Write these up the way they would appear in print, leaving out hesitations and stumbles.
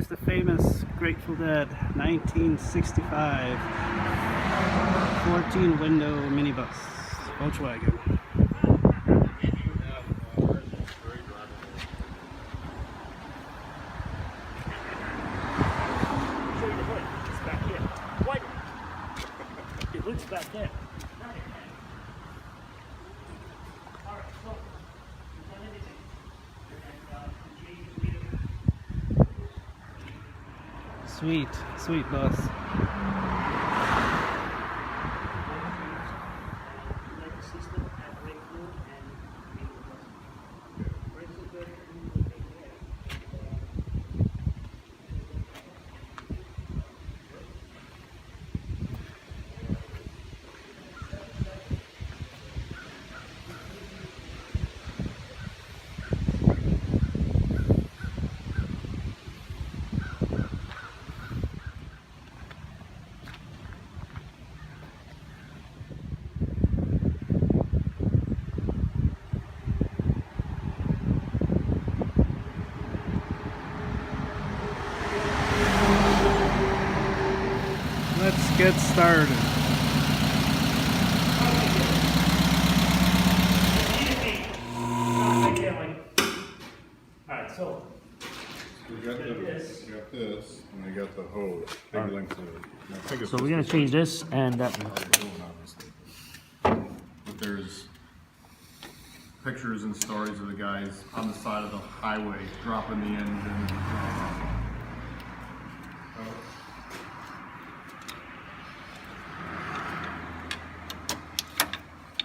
Here's the famous Grateful Dead 1965 14-window minibus, Volkswagen. Show you the hood. It's back here. What? It looks back there. Sweet, sweet bus. Let's get started. Alright, so We got this, and we got the hose, big length of it. And I think it's we're gonna change this and that one. obviously. But there's pictures and stories of the guys on the side of the highway dropping the engine.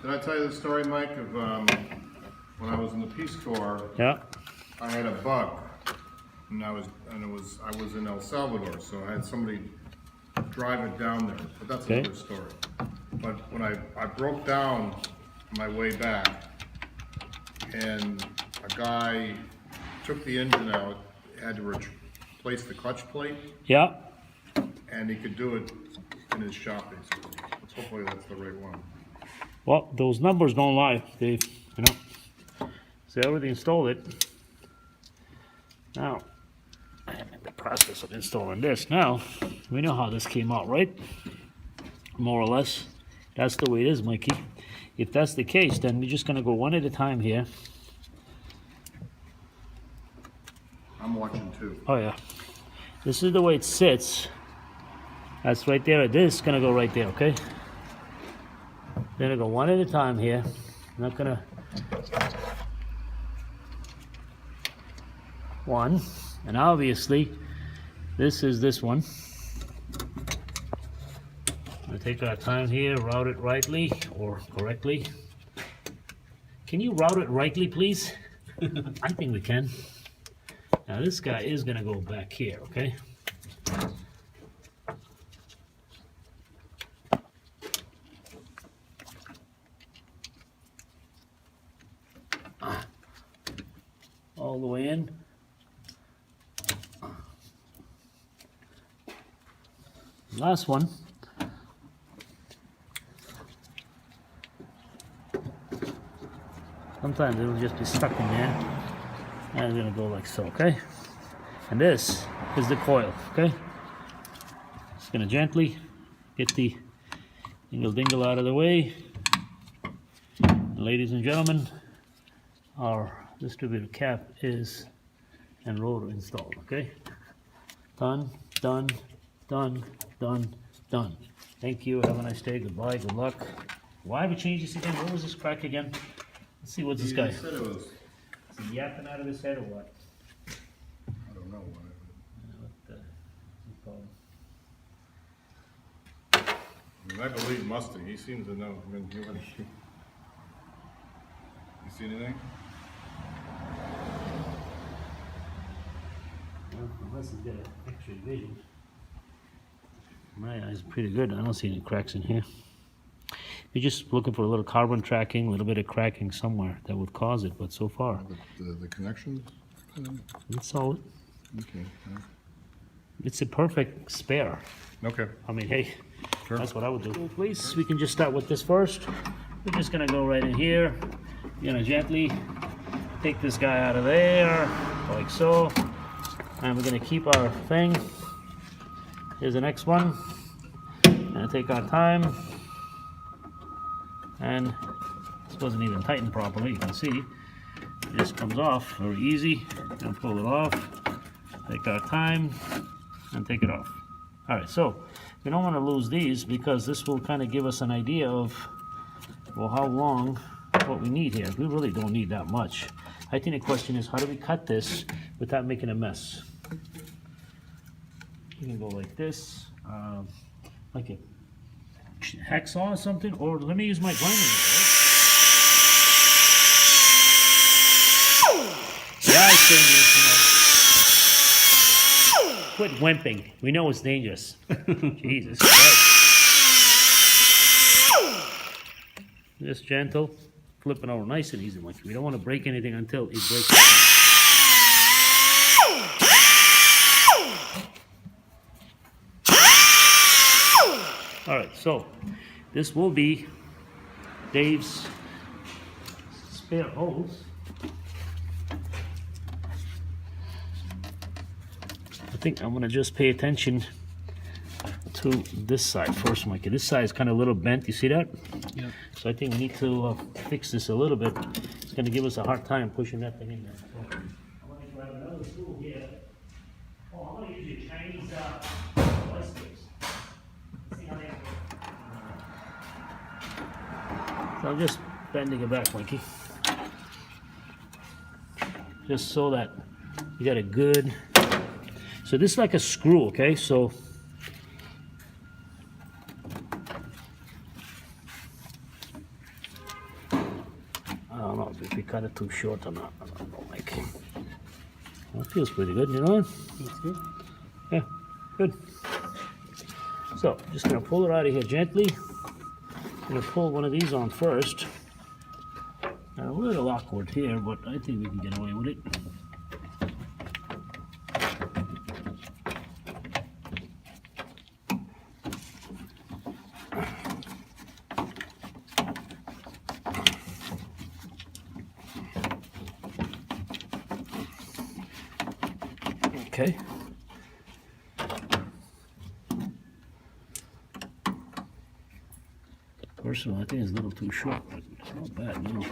Did I tell you the story, Mike, of when I was in the Peace Corps? Yeah. I had a buck, and I was in El Salvador, so I had somebody drive it down there. But that's Okay. another story. But when I broke down on my way back, and a guy took the engine out, had to replace the clutch plate, Yeah. and he could do it in his shop, basically. Let's hopefully that's the right one. Well, those numbers don't lie, Dave. You know. So I already installed it. Now, I am in the process of installing this. Now, we know how this came out, right? More or less. That's the way it is, Mikey. If that's the case, then we're just gonna go one at a time here. I'm watching too. Oh yeah. This is the way it sits. That's right there. This is gonna go right there, okay? Gonna go one at a time here. I'm not gonna. One, and obviously, this is this one. We'll take our time here, route it rightly or correctly. Can you route it rightly, please? I think we can. Now this guy is gonna go back here, okay? All the way in. Last one. Sometimes it'll just be stuck in there. And it's gonna go like so, okay? And this is the coil, okay? Just gonna gently get the dingle out of the way. And ladies and gentlemen, our distributor cap is and rotor installed, okay? Done, done, done, done, done. Thank you, have a nice day, goodbye, good luck. Why have we changed this again? What was this crack again? Let's see, what's this guy? He said it was, Is he yapping out of his head or what? I don't know what I mean, I believe Mustang. He seems to know. I mean, you see anything? Well, unless he's got an X-ray vision. My eyes are pretty good. I don't see any cracks in here. You're just looking for a little carbon tracking, a little bit of cracking somewhere that would cause it, but so far, The connections? it's solid. Okay. It's a perfect spare. Okay. I mean, hey, Sure. that's what I would do. Please, we can just start with this first. We're just gonna go right in here. You're gonna gently take this guy out of there, like so. And we're gonna keep our thing. Here's the next one. And take our time. And this wasn't even tightened properly, you can see. It just comes off very easy. And pull it off. Take our time and take it off. Alright, so we don't want to lose these because this will kind of give us an idea of, well, how long, what we need here. We really don't need that much. I think the question is, how do we cut this without making a mess? You can go like this, like a hacksaw or something, or let me use my grinding wheel. Yeah, it's dangerous, you know. Quit wimping. We know it's dangerous. Jesus Christ. Just gentle, flipping over nice and easy. Like we don't want to break anything until it breaks. All right, so this will be Dave's spare hose. I think I'm gonna just pay attention to this side first, Mikey. This side is kind of a little bent. You see that? Yeah. So I think we need to fix this a little bit. It's gonna give us a hard time pushing that thing in there. So I'm gonna grab another tool here. Oh, I'm gonna use your Chinese bicycles. See how they work. So I'm just bending it back, Mikey. Just so that you got a good. So this is like a screw, okay? So I don't know if we cut it too short or not. I don't know, like. Well, it feels pretty good, you know? That's good. Yeah, good. So just gonna pull it out of here gently. I'm gonna pull one of these on first. A little awkward here, but I think we can get away with it. Okay. First of all, I think it's a little too short, but it's not bad, no.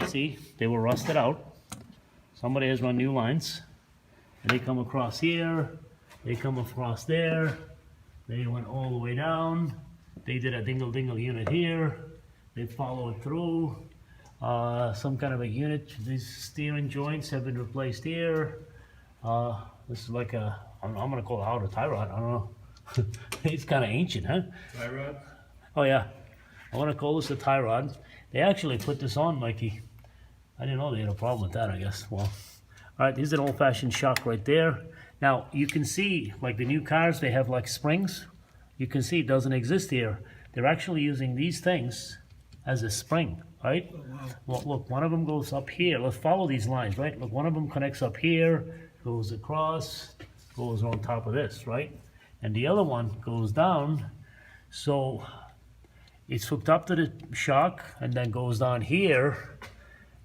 See, they were rusted out. Somebody has run new lines. And they come across here, they come across there, they went all the way down, they did a dingle-dingle unit here, they followed through. Some kind of a unit, these steering joints have been replaced here. This is like a, I'm gonna call it outer tie rod, I don't know. It's kind of ancient, huh? Tie rod? Oh yeah, I want to call this a tie rod. They actually put this on, Mikey. I didn't know they had a problem with that, I guess. Well, all right, this is an old-fashioned shock right there. Now, you can see, like the new cars, they have like springs. You can see it doesn't exist here. They're actually using these things as a spring, right? Oh, wow. Well, look, one of them goes up here. Let's follow these lines, right? Look, one of them connects up here, goes across, goes on top of this, right? And the other one goes down. So it's hooked up to the shock and then goes down here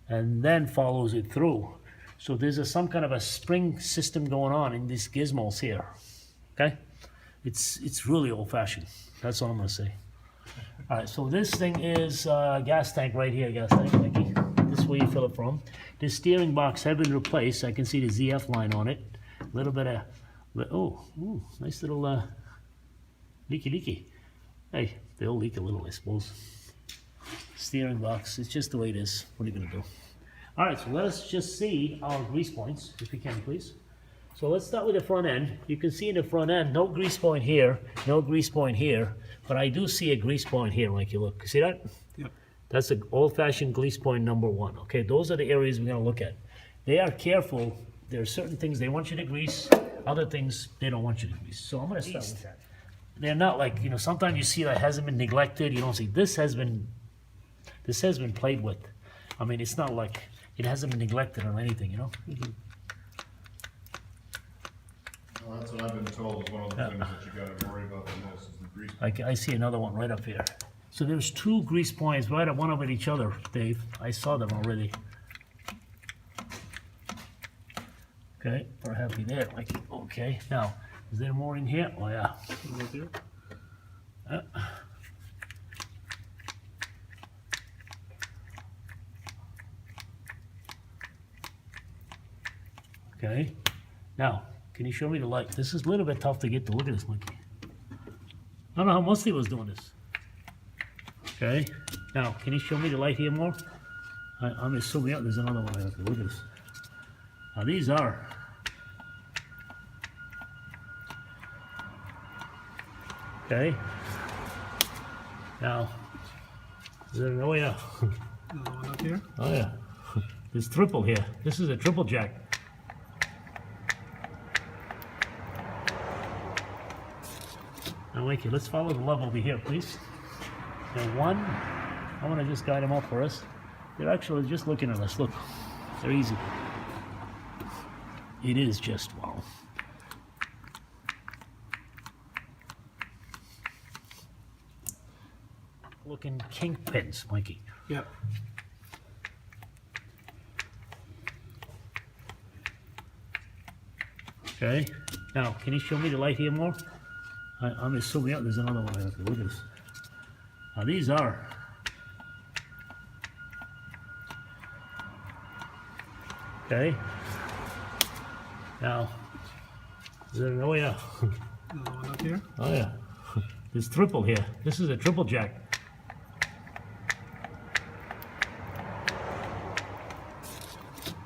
and then follows it through. So there's some kind of a spring system going on in these gizmos here, okay? It's really old-fashioned. That's all I'm gonna say. All right, so this thing is gas tank right here, gas tank, Mickey. This is where you fill it from. This steering box has been replaced. I can see the ZF line on it. A little bit of, oh, ooh, nice little leaky. Hey, they all leak a little, I suppose. Steering box, it's just the way it is. What are you gonna do? All right, so let us just see our grease points, if we can, please. So let's start with the front end. You can see in the front end, no grease point here, no grease point here, but I do see a grease point here, like you look. See that? Yep. That's an old-fashioned grease point number 1. Okay, those are the areas we're gonna look at. They are careful. There are certain things they want you to grease, other things they don't want you to grease. So I'm gonna start with that. They're not like, you know, sometimes you see that hasn't been neglected. You don't see, this has been played with. I mean, it's not like it hasn't been neglected or anything, you know? Oh, Well, that's what I've been told is one of the things that you gotta worry about the most is the grease. I see another one right up here. So there's two grease points right at one of each other, Dave. I saw them already. Okay, we're happy there, Mikey. Okay, now, is there more in here? Oh, yeah. Right there. Okay, now, can you show me the light? This is a little bit tough to get to. Look at this, Mikey. I don't know how Musty was doing this. Okay, now, can you show me the light here more? I'm assuming, yeah, there's another one right there. Look at this. Now, these are. Okay. Now, is there, oh yeah. Another one up here. Oh yeah. There's triple here. This is a triple jack. Now, Mikey, let's follow the love over here, please. Now, one, I want to just guide them up for us. They're actually just looking at us. Look, they're easy. It is just wow. Looking kingpins, Mikey. Yep. Okay. Now, can you show me the light here more? I'm assuming, yeah, there's another one right there. Look at this. Now, these are. Okay. Now, is there, oh yeah. Another one up here. Oh yeah. There's triple here. This is a triple jack.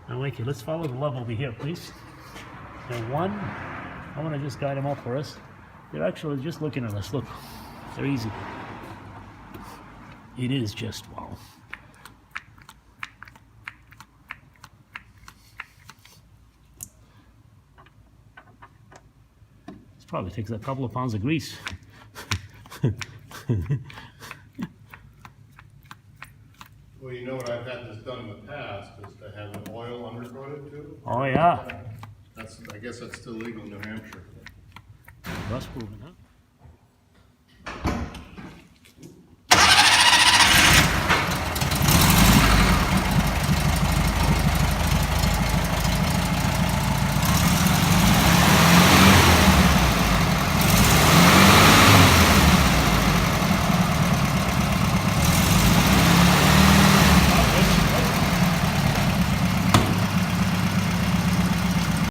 Now, Mikey, let's follow the love over here, please. Now, one, I want to just guide them up for us. They're actually just looking at us. Look, they're easy. It is just wow. This probably takes a couple of pounds of grease. Well, you know what I've had this done in the past is to have an oil undercoated too. Oh yeah. I guess that's still legal in New Hampshire. Rust proven, huh?